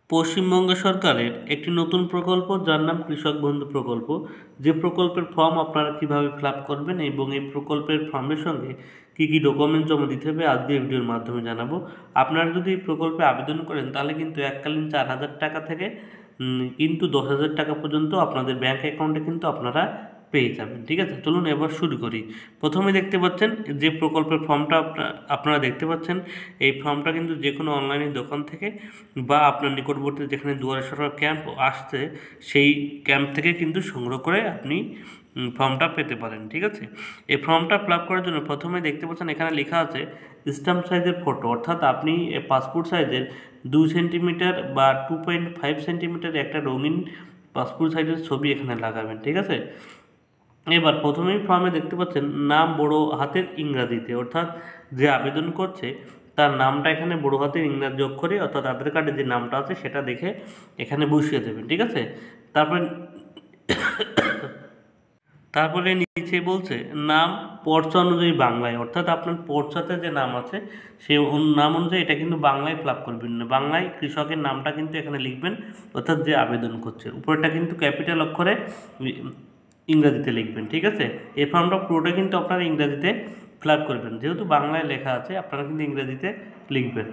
পশ্চিমবঙ্গ সরকারের একটি নতুন প্রকল্প যার নাম কৃষক বন্ধু প্রকল্প। যে প্রকল্পের ফর্ম আপনারা কিভাবে ফিল আপ করবেন এবং এই প্রকল্পের ফর্মের সঙ্গে কী কী ডকুমেন্ট জমা দিতে হবে আজকে এই ভিডিওর মাধ্যমে জানাবো। আপনারা যদি এই প্রকল্পে আবেদন করেন তাহলে কিন্তু এককালীন 4,000 টাকা থেকে কিন্তু 10,000 টাকা পর্যন্ত আপনাদের ব্যাঙ্ক অ্যাকাউন্টে কিন্তু আপনারা পেয়ে যাবেন। ঠিক আছে, চলুন এবার শুরু করি। প্রথমে দেখতে পাচ্ছেন যে প্রকল্পের ফর্মটা আপনারা দেখতে পাচ্ছেন। এই ফর্মটা কিন্তু যে কোনো অনলাইনের দোকান থেকে বা আপনার নিকটবর্তী যেখানে দুয়ারে সরকার ক্যাম্প আসছে সেই ক্যাম্প থেকে কিন্তু সংগ্রহ করে আপনি ফর্মটা পেতে পারেন। ঠিক আছে, এই ফর্মটা ফিল আপ করার জন্য প্রথমে দেখতে পাচ্ছেন এখানে লেখা আছে স্ট্যাম্প সাইজের ফটো, অর্থাৎ আপনি পাসপোর্ট সাইজের 2 সেন্টিমিটার বা 2.5 সেন্টিমিটার একটা রঙিন পাসপোর্ট সাইজের ছবি এখানে লাগাবেন। ঠিক আছে, এবার প্রথমেই ফর্মে দেখতে পাচ্ছেন নাম বড় হাতের ইংরাজিতে, অর্থাৎ যে আবেদন করছে তার নামটা এখানে বড় হাতের ইংরাজি অক্ষরে, অর্থাৎ আধার কার্ডে যে নামটা আছে সেটা দেখে এখানে বসিয়ে দেবেন। ঠিক আছে, তারপরে তারপরে নিচে বলছে নাম পর্চা অনুযায়ী বাংলায়, অর্থাৎ আপনার পর্চাতে যে নাম আছে সেই নাম অনুযায়ী এটা কিন্তু বাংলায় ফিল আপ করবেন না, বাংলায় কৃষকের নামটা কিন্তু এখানে লিখবেন, অর্থাৎ যে আবেদন করছে উপরেটা কিন্তু ক্যাপিটাল অক্ষরে ইংরাজিতে লিখবেন। ঠিক আছে, এই ফর্মটা পুরোটা কিন্তু আপনারা ইংরাজিতে ফিল আপ করবেন, যেহেতু বাংলায় লেখা আছে আপনারা কিন্তু ইংরেজিতে লিখবেন।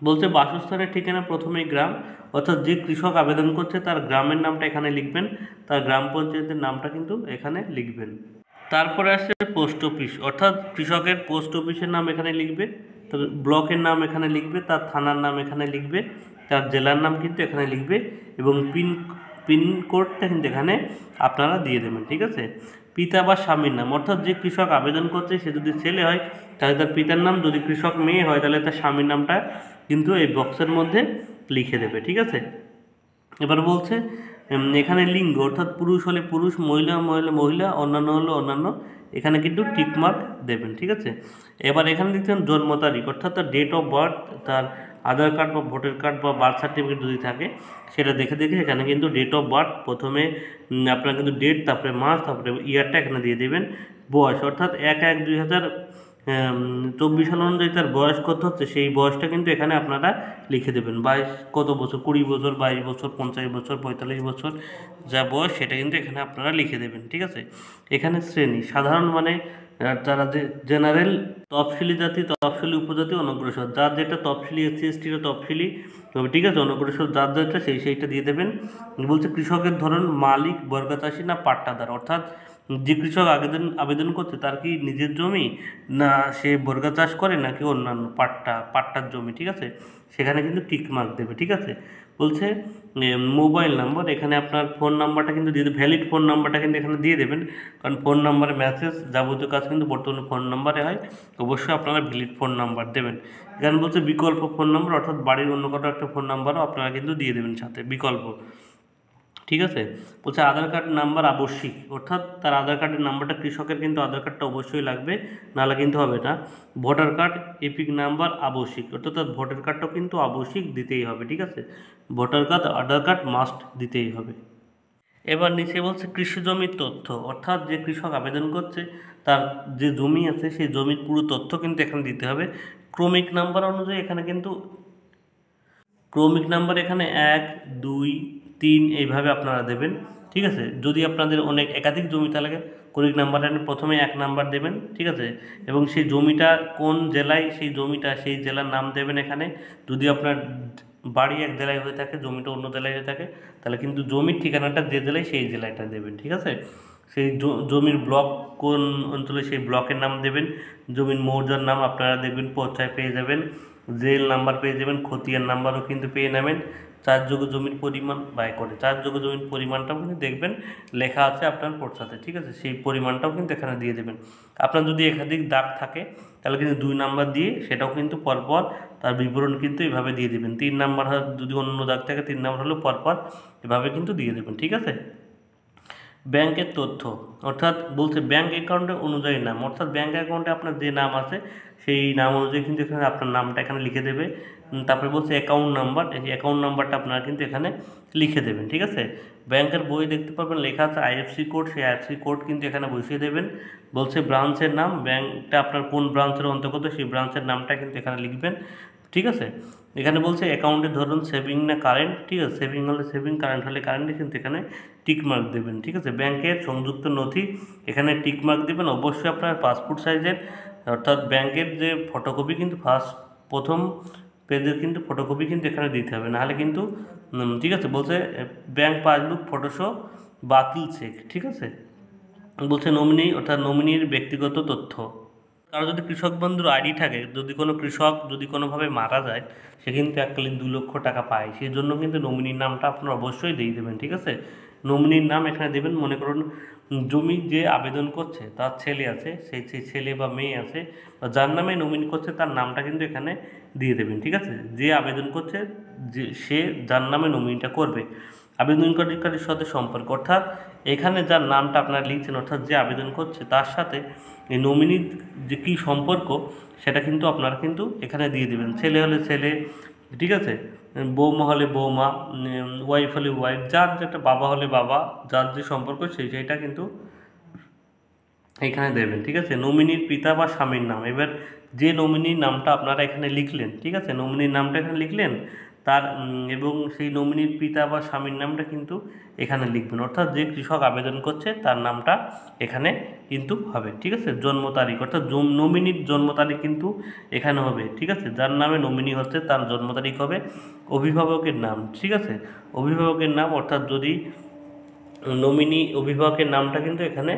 বলছে বাসস্থানের ঠিকানা প্রথমেই গ্রাম, অর্থাৎ যে কৃষক আবেদন করছে তার গ্রামের নামটা এখানে লিখবেন, তার গ্রাম পঞ্চায়েতের নামটা কিন্তু এখানে লিখবেন। তারপরে আসছে পোস্ট অফিস, অর্থাৎ কৃষকের পোস্ট অফিসের নাম এখানে লিখবে, তার ব্লকের নাম এখানে লিখবে, তার থানার নাম এখানে লিখবে, তার জেলার নাম কিন্তু এখানে লিখবে এবং পিনকোডটা কিন্তু এখানে আপনারা দিয়ে দেবেন। ঠিক আছে, পিতা বা স্বামীর নাম, অর্থাৎ যে কৃষক আবেদন করছে সে যদি ছেলে হয় তাহলে তার পিতার নাম, যদি কৃষক মেয়ে হয় তাহলে তার স্বামীর নামটা কিন্তু এই বক্সের মধ্যে লিখে দেবে। ঠিক আছে, এবার বলছে এখানে লিঙ্গ, অর্থাৎ পুরুষ হলে পুরুষ, মহিলা মহিলা মহিলা, অন্যান্য হলে অন্যান্য, এখানে কিন্তু টিকমার্ক দেবেন। ঠিক আছে, এবার এখানে দেখছেন জন্ম তারিখ, অর্থাৎ তার ডেট অফ বার্থ, তার আধার কার্ড বা ভোটার কার্ড বা বার্থ সার্টিফিকেট যদি থাকে সেটা দেখে দেখে এখানে কিন্তু ডেট অফ বার্থ প্রথমে আপনারা কিন্তু ডেট, তারপরে মাস, তারপরে ইয়ারটা এখানে দিয়ে দেবেন। বয়স, অর্থাৎ 1/1/2024 সাল অনুযায়ী তার বয়স কত হচ্ছে সেই বয়সটা কিন্তু এখানে আপনারা লিখে দেবেন। বয়স কত বছর, 20 বছর, 22 বছর, 50 বছর, 45 বছর যা বয়স সেটা কিন্তু এখানে আপনারা লিখে দেবেন। ঠিক আছে, এখানে শ্রেণী সাধারণ মানে যারা যে জেনারেল, তফসিলি জাতি, তফসিলি উপজাতি, অনগ্রসর, যার যেটা তফসিলি এসসি এসটির তফসিলি তবে। ঠিক আছে, অনগ্রসর যার যেটা সেইটা দিয়ে দেবেন। বলছে কৃষকের ধরন মালিক, বর্গচাষী না পাট্টাদার, অর্থাৎ যে কৃষক আবেদন করছে তার কি নিজের জমি, না সে বর্গা চাষ করে, নাকি অন্যান্য পাট্টার জমি। ঠিক আছে, সেখানে কিন্তু টিক মার্ক দেবে। ঠিক আছে, বলছে মোবাইল নাম্বার, এখানে আপনার ফোন নাম্বারটা কিন্তু দিয়ে দেবেন, ভ্যালিড ফোন নাম্বারটা কিন্তু এখানে দিয়ে দেবেন, কারণ ফোন নাম্বারে মেসেজ যাবতীয় কাজ কিন্তু বর্তমানে ফোন নাম্বারে হয়, অবশ্যই আপনারা ভ্যালিড ফোন নাম্বার দেবেন। এখানে বলছে বিকল্প ফোন নাম্বার, অর্থাৎ বাড়ির অন্য কারো একটা ফোন নাম্বারও আপনারা কিন্তু দিয়ে দেবেন সাথে বিকল্প। ঠিক আছে, বলছে আধার কার্ড নাম্বার আবশ্যিক, অর্থাৎ তার আধার কার্ডের নাম্বারটা, কৃষকের কিন্তু আধার কার্ডটা অবশ্যই লাগবে, নাহলে কিন্তু হবে না। ভোটার কার্ড এপিক নাম্বার আবশ্যিক, অর্থাৎ তার ভোটার কার্ডটাও কিন্তু আবশ্যিক দিতেই হবে। ঠিক আছে, ভোটার কার্ড, আধার কার্ড মাস্ট দিতেই হবে। এবার নিচে বলছে কৃষি জমির তথ্য, অর্থাৎ যে কৃষক আবেদন করছে তার যে জমি আছে সেই জমির পুরো তথ্য কিন্তু এখানে দিতে হবে। ক্রমিক নাম্বার অনুযায়ী এখানে কিন্তু ক্রমিক নাম্বার এখানে 1 2 3 এইভাবে আপনারা দেবেন। ঠিক আছে, যদি আপনাদের অনেক একাধিক জমি তাহলে ক্রমিক নাম্বারটা প্রথমে 1 নাম্বার দেবেন। ঠিক আছে, এবং সেই জমিটা কোন জেলায় সেই জমিটা, সেই জেলার নাম দেবেন এখানে। যদি আপনার বাড়ি এক জেলায় হয়ে থাকে, জমিটা অন্য জেলায় হয়ে থাকে, তাহলে কিন্তু জমির ঠিকানাটা যে জেলায় সেই জেলাটা দেবেন। ঠিক আছে, সেই জমির ব্লক কোন অঞ্চলে সেই ব্লকের নাম দেবেন। জমির মৌজার নাম আপনারা দেখবেন পর্চায় পেয়ে যাবেন, জেল নাম্বার পেয়ে যাবেন, খতিয়ান নাম্বারও কিন্তু পেয়ে নেবেন। চাষযোগ্য জমির পরিমাণ ব্যয় করে, চাষযোগ্য জমির পরিমাণটাও কিন্তু দেখবেন লেখা আছে আপনার পর্চাতে। ঠিক আছে, সেই পরিমাণটাও কিন্তু এখানে দিয়ে দেবেন। আপনার যদি একাধিক দাগ থাকে তাহলে কিন্তু 2 নাম্বার দিয়ে সেটাও কিন্তু পরপর তার বিবরণ কিন্তু এভাবে দিয়ে দেবেন। 3 নাম্বার যদি অন্য দাগ থাকে 3 নাম্বার হলেও পরপর এভাবে কিন্তু দিয়ে দেবেন। ঠিক আছে, ব্যাংকের তথ্য, অর্থাৎ বলছে ব্যাংক অ্যাকাউন্টে অনুযায়ী নাম, অর্থাৎ ব্যাংক অ্যাকাউন্টে আপনার যে নাম আছে সেই নাম অনুযায়ী কিন্তু এখানে আপনার নামটা এখানে লিখে দেবে। তারপরে বলছে অ্যাকাউন্ট নাম্বার, এই অ্যাকাউন্ট নাম্বারটা আপনারা কিন্তু এখানে লিখে দেবেন। ঠিক আছে, ব্যাংকের বই দেখতে পাবেন লেখা আছে আইএফসি কোড, সেই আইএফসি কোড কিন্তু এখানে বসিয়ে দেবেন। বলছে ব্রাঞ্চের নাম, ব্যাংকটা আপনার কোন ব্রাঞ্চের অন্তর্গত সেই ব্রাঞ্চের নামটা কিন্তু এখানে লিখবেন। ঠিক আছে। এখানে বলছে অ্যাকাউন্টের ধরুন সেভিং না কারেন্ট, ঠিক আছে, সেভিং হলে সেভিং, কারেন্ট হলে কারেন্টে কিন্তু এখানে টিক মার্ক দেবেন, ঠিক আছে। ব্যাংকের সংযুক্ত নথি, এখানে টিক মার্ক দেবেন। অবশ্যই আপনার পাসপোর্ট সাইজের, অর্থাৎ ব্যাংকের যে ফটোকপি কিন্তু প্রথম পেজের কিন্তু ফটোকপি কিন্তু এখানে দিতে হবে, নাহলে কিন্তু ঠিক আছে। বলছে ব্যাংক পাসবুক ফটোশো বাতিল চেক, ঠিক আছে। বলছে নমিনি, অর্থাৎ নমিনির ব্যক্তিগত তথ্য। কারো যদি কৃষক বন্ধুর আইডি থাকে, যদি কোনো কৃষক যদি কোনোভাবে মারা যায়, সে কিন্তু এককালীন 2 লক্ষ টাকা পায়। সেই জন্য কিন্তু নমিনির নামটা আপনারা অবশ্যই দিয়ে দেবেন, ঠিক আছে। নমিনির নাম এখানে দেবেন। মনে করুন জমি যে আবেদন করছে তার ছেলে আছে, সেই ছেলে বা মেয়ে আছে, বা যার নামে নমিনি করছে তার নামটা কিন্তু এখানে দিয়ে দেবেন, ঠিক আছে। যে আবেদন করছে, যে সে যার নামে নমিনিটা করবে, আবেদনকারীর সাথে সম্পর্ক, অর্থাৎ এখানে যার নামটা আপনারা লিখছেন, অর্থাৎ যে আবেদন করছে তার সাথে এই নমিনির যে কী সম্পর্ক, সেটা কিন্তু আপনারা কিন্তু এখানে দিয়ে দেবেন। ছেলে হলে ছেলে, ঠিক আছে, বৌমা হলে বৌমা, ওয়াইফ হলে ওয়াইফ, যার যেটা, বাবা হলে বাবা, যার যে সম্পর্ক সেইটা কিন্তু এখানে দেবেন, ঠিক আছে। নমিনির পিতা বা স্বামীর নাম, এবার যে নমিনির নামটা আপনারা এখানে লিখলেন, ঠিক আছে, নমিনির নামটা এখানে লিখলেন, তার এবং সেই নমিনির পিতা বা স্বামীর নামটা কিন্তু এখানে লিখবেন, অর্থাৎ যে কৃষক আবেদন করছে তার নামটা এখানে কিন্তু হবে, ঠিক আছে। জন্ম তারিখ, অর্থাৎ নমিনির জন্ম তারিখ কিন্তু এখানে হবে, ঠিক আছে। যার নামে নমিনি হচ্ছে তার জন্ম তারিখ হবে। অভিভাবকের নাম, ঠিক আছে, অভিভাবকের নাম, অর্থাৎ যদি নমিনি অভিভাবকের নামটা কিন্তু এখানে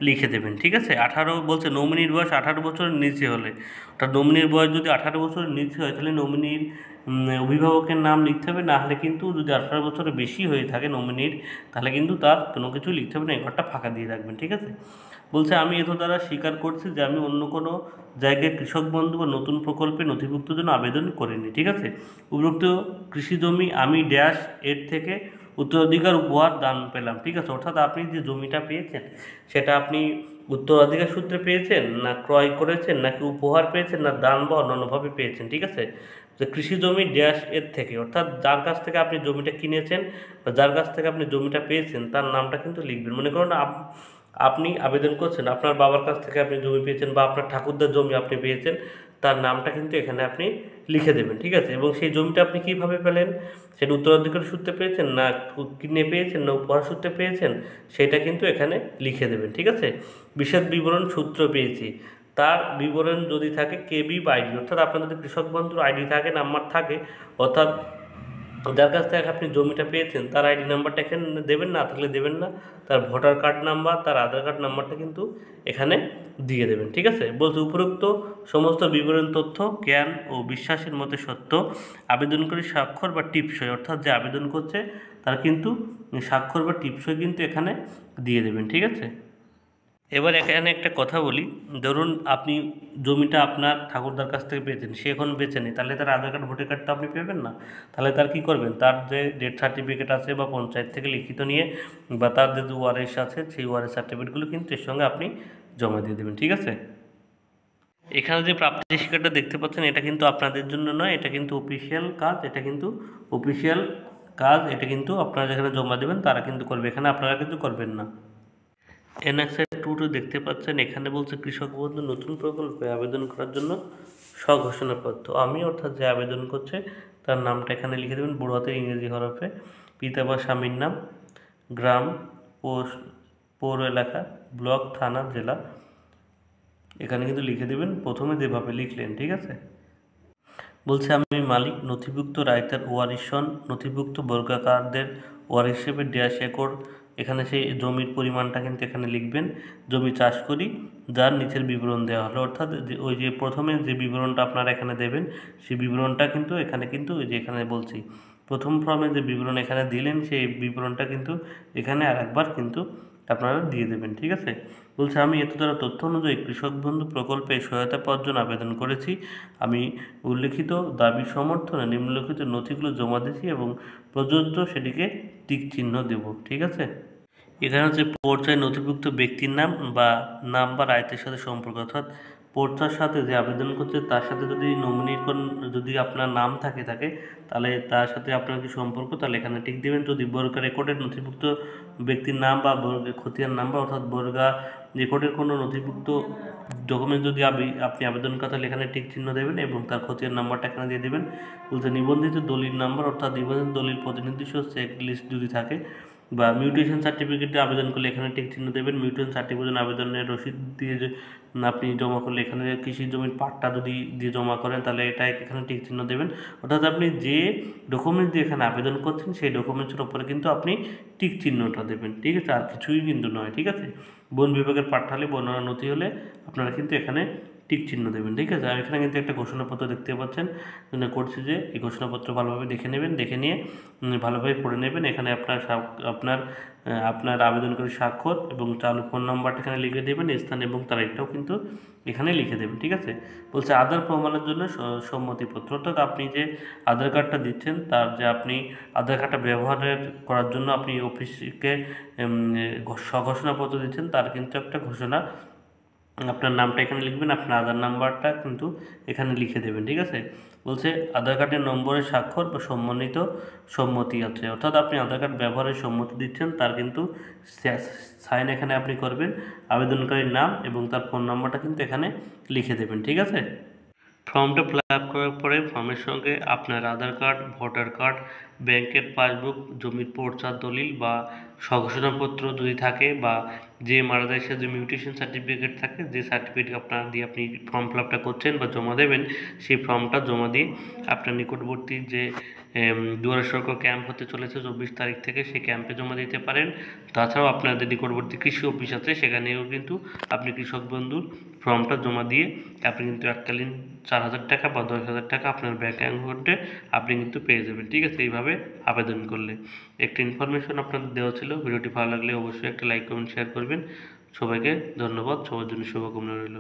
লিখে দেবেন, ঠিক আছে। 18 বলছে নমিনির বয়স 18 বছরের নিচে হলে, অর্থাৎ নমিনির বয়স যদি 18 বছরের নিচে হয় তাহলে নমিনির অভিভাবকের নাম লিখতে হবে, না হলে কিন্তু যদি 18 বছরের বেশি হয়ে থাকে নমিনির, তাহলে কিন্তু তার কোনো কিছু লিখতে হবে না, এই ঘরটা ফাঁকা দিয়ে রাখবেন, ঠিক আছে। বলছে আমি এত দ্বারা স্বীকার করছি যে আমি অন্য কোনো জায়গায় কৃষক বন্ধু বা নতুন প্রকল্পে নথিভুক্তির জন্য আবেদন করিনি, ঠিক আছে। উপরোক্ত কৃষি জমি আমি ড্যাশ এর থেকে উত্তরাধিকার উপহার দান পেলাম, ঠিক আছে। অর্থাৎ আপনি যে জমিটা পেয়েছেন সেটা আপনি উত্তরাধিকার সূত্রে পেয়েছেন, না ক্রয় করেছেন, নাকি উপহার পেয়েছেন, না দান বা অন্যান্যভাবে পেয়েছেন, ঠিক আছে। যে কৃষি জমি ড্যাশ এর থেকে, অর্থাৎ যার কাছ থেকে আপনি জমিটা কিনেছেন বা যার কাছ থেকে আপনি জমিটা পেয়েছেন তার নামটা কিন্তু লিখবেন। মনে করুন আপনি আবেদন করছেন, আপনার বাবার কাছ থেকে আপনি জমি পেয়েছেন বা আপনার ঠাকুরদার জমি আপনি পেয়েছেন, তার নামটা কিন্তু এখানে আপনি লিখে দেবেন, ঠিক আছে। এবং সেই জমিটা আপনি কীভাবে পেলেন, সেটা উত্তরাধিকার সূত্রে পেয়েছেন, না কিনে পেয়েছেন, না উপহার সূত্রে পেয়েছেন, সেটা কিন্তু এখানে লিখে দেবেন, ঠিক আছে। বিশদ বিবরণ সূত্র পেয়েছি, তার বিবরণ যদি থাকে কেবি বা আইডি, অর্থাৎ আপনার যদি কৃষক বন্ধুর আইডি থাকে, নাম্বার থাকে, অর্থাৎ যার কাছ থেকে আপনি জমিটা পেয়েছেন তার আইডি নাম্বারটা এখানে দেবেন, না থাকলে দেবেন না, তার ভোটার কার্ড নাম্বার, তার আধার কার্ড নাম্বারটা কিন্তু এখানে দিয়ে দেবেন, ঠিক আছে। বলতে উপরোক্ত সমস্ত বিবরণ তথ্য জ্ঞান ও বিশ্বাসের মধ্যে সত্য, আবেদনকারী স্বাক্ষর বা টিপসই, অর্থাৎ যে আবেদন করছে তার কিন্তু স্বাক্ষর বা টিপসই কিন্তু এখানে দিয়ে দেবেন, ঠিক আছে। এবার এখানে একটা কথা বলি, ধরুন আপনি জমিটা আপনার ঠাকুরদার কাছ থেকে পেয়েছেন, সে এখন বেঁচে নেই, তাহলে তার আধার কার্ড ভোটার কার্ড তো আপনি পেবেন না। তাহলে তার কী করবেন, তার যে ডেথ সার্টিফিকেট আছে বা পঞ্চায়েত থেকে লিখিত নিয়ে, বা তার যে ওয়ারিশ আছে সেই ওয়ারিশ সার্টিফিকেটগুলো কিন্তু এর সঙ্গে আপনি জমা দিয়ে দেবেন, ঠিক আছে। এখানে যে প্রাপ্তি স্বীকারটা দেখতে পাচ্ছেন এটা কিন্তু আপনাদের জন্য নয়, এটা কিন্তু অফিসিয়াল কাজ, এটা কিন্তু অফিসিয়াল কাজ, এটা কিন্তু আপনারা যেখানে জমা দেবেন তারা কিন্তু করবে, এখানে আপনারা কিন্তু করবেন না। এনএক্সআই 2 দেখতে পাচ্ছেন, এখানে বলছে কৃষক বন্ধু নতুন প্রকল্পে আবেদন করার জন্য স্বঘোষণাপত্র। আমি, অর্থাৎ যে আবেদন করছে তার নামটা এখানে লিখে দেবেন বড় হাতের ইংরেজি হরফে, পিতা বা স্বামীর নাম, গ্রাম, পৌর এলাকা, ব্লক, থানা, জেলা, এখানে কিন্তু লিখে দেবেন প্রথমে যেভাবে লিখলেন, ঠিক আছে। বলছে আমি মালিক, নথিভুক্ত রায়তার ওয়ারিশন, নথিভুক্ত বর্গাকারদের ওয়ারিশ হিসেবে 1.5 একর, এখানে সেই জমির পরিমাণটা কিন্তু এখানে লিখবেন। জমি চাষ করি, যার নিচের বিবরণ দেওয়া হলো, অর্থাৎ ওই যে প্রথমে যে বিবরণটা আপনারা এখানে দেবেন সেই বিবরণটা কিন্তু এখানে কিন্তু ওই যে এখানে বলছি প্রথম ফর্মে যে বিবরণ এখানে দিলেন সেই বিবরণটা কিন্তু এখানে আরেকবার কিন্তু আপনারা দিয়ে দেবেন, ঠিক আছে। বলছে আমি এত দ্বারা তথ্য অনুযায়ী কৃষক বন্ধু প্রকল্পে সহায়তা পাওয়ার জন্য আবেদন করেছি। আমি উল্লেখিত দাবি সমর্থনে নিম্নলিখিত নথিগুলো জমা দিয়েছি এবং প্রযোজ্য সেটিকে টিক চিহ্ন দেব, ঠিক আছে। এখানে হচ্ছে পর্যায়ে নথিভুক্ত ব্যক্তির নাম বা রায়তের সাথে সম্পর্ক, অর্থাৎ পর্চার সাথে যে আবেদন করছে তার সাথে যদি নমিনির যদি আপনার নাম থাকে তাহলে তার সাথে আপনার কি সম্পর্ক, তাহলে এখানে টিক দেবেন। যদি বর্গা রেকর্ডের নথিভুক্ত ব্যক্তির নাম বা খতিয়ান নাম্বার অর্থাৎ বর্গা রেকর্ডের কোনো নথিভুক্ত ডকুমেন্ট যদি আপনি আবেদন করেন তাহলে এখানে টিক চিহ্ন দেবেন এবং তার খতিয়ান নাম্বারটা এখানে দিয়ে দেবেন। বলতে নিবন্ধিত দলিল নাম্বার অর্থাৎ নিবন্ধিত দলিল প্রতিনিধি সহ চেক লিস্ট যদি থাকে বা মিউটেশন সার্টিফিকেটে আবেদন করলে এখানে টিক চিহ্ন দেবেন। মিউটেশন সার্টিফিকেট আবেদনের রসিদ দিয়ে আপনি জমা করলে এখানে কৃষি জমির পাট্টা যদি দিয়ে জমা করেন তাহলে এটা এখানে টিক চিহ্ন দেবেন। অর্থাৎ আপনি যে ডকুমেন্ট দিয়ে এখানে আবেদন করছেন সেই ডকুমেন্টসের ওপরে কিন্তু আপনি টিক চিহ্নটা দেবেন, ঠিক আছে? আর কিছুই কিন্তু নয়, ঠিক আছে? বন বিভাগের পাট্টা হলে বর্ণনা নথি হলে আপনারা কিন্তু এখানে টিক চিহ্ন দেবেন, ঠিক আছে? আর এখানে কিন্তু একটা ঘোষণাপত্র দেখতে পাচ্ছেন, করছি যে এই ঘোষণাপত্র ভালোভাবে দেখে নেবেন, দেখে নিয়ে ভালোভাবে পড়ে নেবেন। এখানে আপনার আবেদনকারী স্বাক্ষর এবং চালু ফোন নাম্বারটা এখানে লিখে দেবেন, স্থান এবং তারিখটাও কিন্তু এখানে লিখে দেবেন, ঠিক আছে? বলছে আধার প্রমাণের জন্য সম্মতিপত্র, অর্থাৎ আপনি যে আধার কার্ডটা দিচ্ছেন তার যে আপনি আধার কার্ডটা ব্যবহারের করার জন্য আপনি অফিসকে স্বঘোষণাপত্র দিচ্ছেন তার কিন্তু একটা ঘোষণা, আপনার নামটা এখানে লিখবেন, আপনার আধার নাম্বারটা কিন্তু এখানে লিখে দেবেন, ঠিক আছে? বলছে আধার কার্ডের নম্বরের স্বাক্ষর বা সম্মতি আছে, অর্থাৎ আপনি আধার কার্ড ব্যবহারের সম্মতি দিচ্ছেন তার কিন্তু সাইন এখানে আপনি করবেন, আবেদনকারীর নাম এবং তার ফোন নাম্বারটা কিন্তু এখানে লিখে দেবেন, ঠিক আছে? ফর্মটা ফিল আপ করার পরে ফর্মের সঙ্গে আপনার আধার কার্ড, ভোটার কার্ড, ব্যাংকের পাসবুক, জমির পর্চার দলিল বা স্বঘোষণাপত্র যদি থাকে বা যে মারা যায় সে যে মিউটেশন সার্টিফিকেট থাকে, যে সার্টিফিকেট দিয়ে আপনি ফর্ম ফিল আপটা করছেন বা জমা দেবেন, সেই ফর্মটা জমা দিয়ে আপনার নিকটবর্তী যে দুয়ারে সরকার ক্যাম্প হতে চলেছে 24 তারিখ থেকে, সেই ক্যাম্পে জমা দিতে পারেন। তাছাড়াও আপনাদের নিকটবর্তী কৃষি অফিস আছে, সেখানেও কিন্তু আপনি কৃষক বন্ধুর ফর্মটা জমা দিয়ে আপনি কিন্তু এককালীন 4,000 টাকা বা 10,000 টাকা আপনার ব্যাঙ্ক অ্যাকাউন্টে আপনি কিন্তু পেয়ে যাবেন, ঠিক আছে? এইভাবে আবেদন করলে একটা ইনফরমেশন আপনাদের দেওয়া ছিল। ভিডিওটি ভালো লাগলে অবশ্যই একটা লাইক, কমেন্ট, শেয়ার করবেন। সবাইকে ধন্যবাদ, সবার জন্য শুভকামনা রইল।